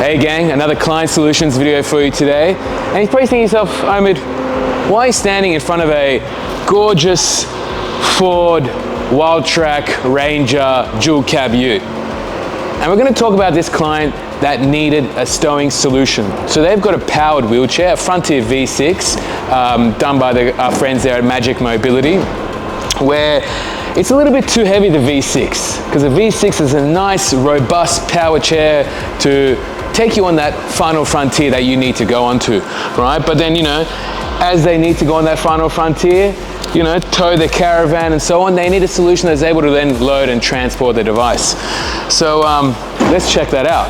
Hey gang, another client solutions video for you today. And you're probably thinking to yourself, Omid, why are you standing in front of a gorgeous Ford Wildtrak Ranger dual cab ute? And we're going to talk about this client that needed a stowing solution. So they've got a powered wheelchair, a Frontier V6, done by our friends there at Magic Mobility, where it's a little bit too heavy, the V6, because the V6 is a nice, robust power chair to take you on that final frontier that you need to go onto, right? But then, as they need to go on that final frontier, tow the caravan and so on, they need a solution that's able to then load and transport the device. So let's check that out.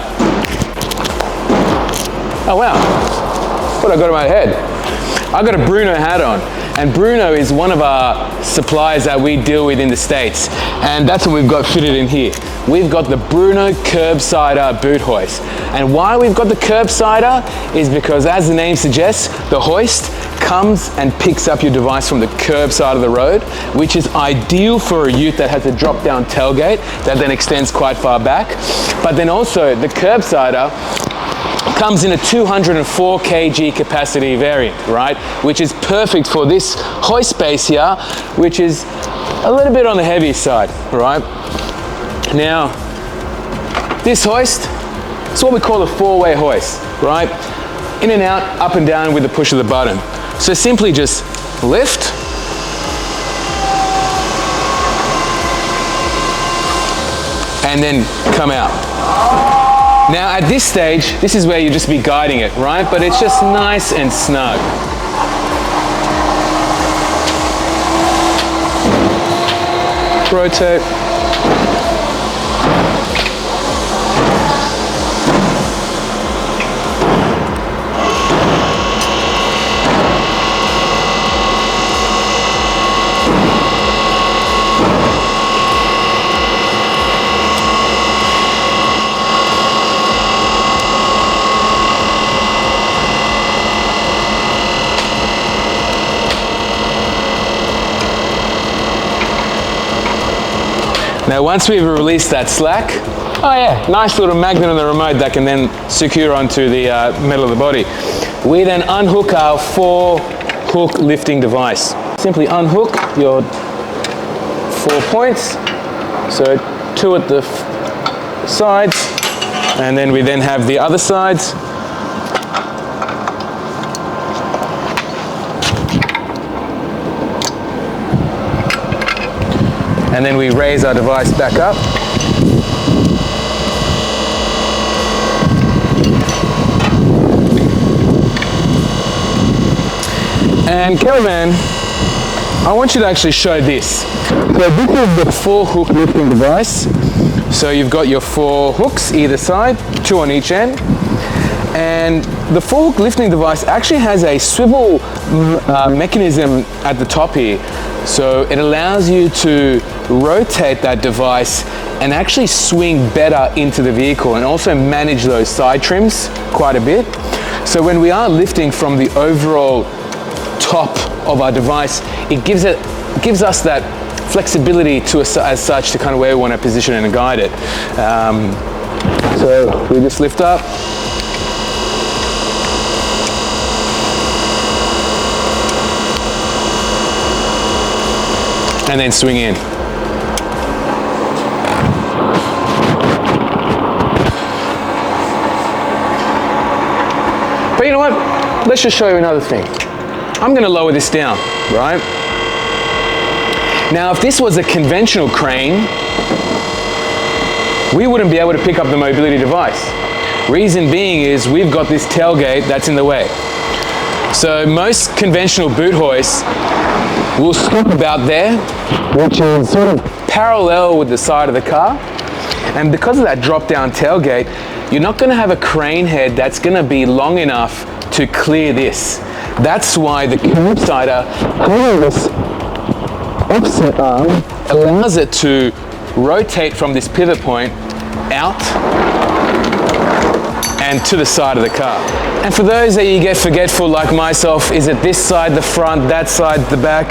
Oh wow, what I got on my head? I got a Bruno hat on. And Bruno is one of our suppliers that we deal with in the States. And that's what we've got fitted in here. We've got the Bruno Curbsider boot hoist. And why we've got the Curbsider is because, as the name suggests, the hoist comes and picks up your device from the curb side of the road, which is ideal for a ute that has a drop down tailgate that then extends quite far back. But then also the Curbsider comes in a 204 kg capacity variant, right? Which is perfect for this hoist base here, which is a little bit on the heavy side, right? Now, this hoist, it's what we call a four-way hoist, right? In and out, up and down with the push of the button. So simply just lift, and then come out. Now at this stage, this is where you just be guiding it, right? But it's just nice and snug. Rotate. Now once we've released that slack, oh yeah, nice little magnet on the remote that can then secure onto the metal of the body. We then unhook our 4-hook lifting device. Simply unhook your 4 points, so 2 at the sides, and then we then have the other sides. And then we raise our device back up. And caravan, I want you to actually show this. So this is the 4-hook lifting device. So you've got your 4 hooks either side, 2 on each end. And the 4-hook lifting device actually has a swivel mechanism at the top here. So it allows you to rotate that device and actually swing better into the vehicle and also manage those side trims quite a bit. So when we are lifting from the overall top of our device, it gives us that flexibility to as such to kind of where we want to position and guide it. So we just lift up. And then swing in. But you know what? Let's just show you another thing. I'm going to lower this down, right? Now, if this was a conventional crane, we wouldn't be able to pick up the mobility device. Reason being is we've got this tailgate that's in the way. So most conventional boot hoists will stop about there, which is sort of parallel with the side of the car. And because of that drop-down tailgate, you're not going to have a crane head that's going to be long enough to clear this. That's why the Curbsider, having this offset arm, allows it to rotate from this pivot point out and to the side of the car. And for those that you get forgetful like myself, is it this side, the front, that side, the back?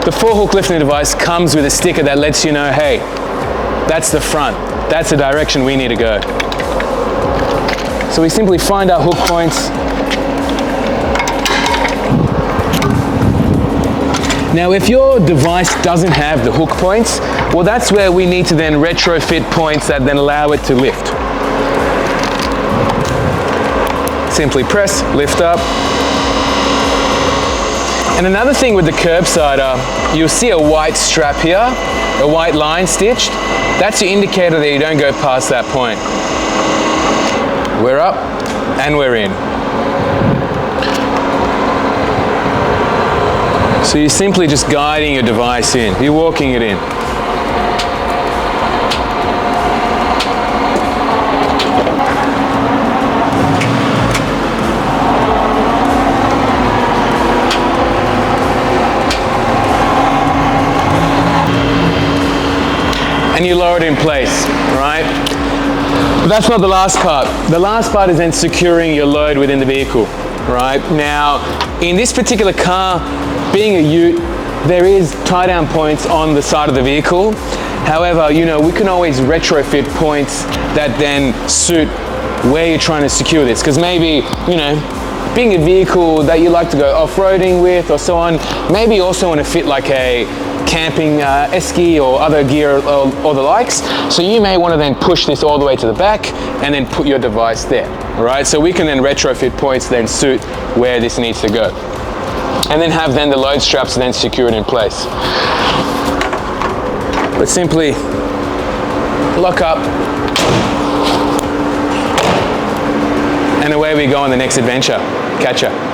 The 4-hook lifting device comes with a sticker that lets you know, hey, that's the front. That's the direction we need to go. So we simply find our hook points. Now, if your device doesn't have the hook points, well, that's where we need to then retrofit points that then allow it to lift. Simply press, lift up. And another thing with the Curbsider, you'll see a white strap here, a white line stitched. That's your indicator that you don't go past that point. We're up and we're in. So you're simply just guiding your device in. You're walking it in. And you lower it in place, right? But that's not the last part. The last part is then securing your load within the vehicle, right? Now, in this particular car, being a Ute, there is tie-down points on the side of the vehicle. However, you know, we can always retrofit points that then suit where you're trying to secure this. Because maybe, you know, being a vehicle that you like to go off-roading with or so on, maybe you also want to fit like a camping esky or other gear or the likes. So you may want to then push this all the way to the back and then put your device there, all right? So we can then retrofit points then suit where this needs to go. And then have then the load straps then secured in place. But simply lock up and away we go on the next adventure. Catch ya.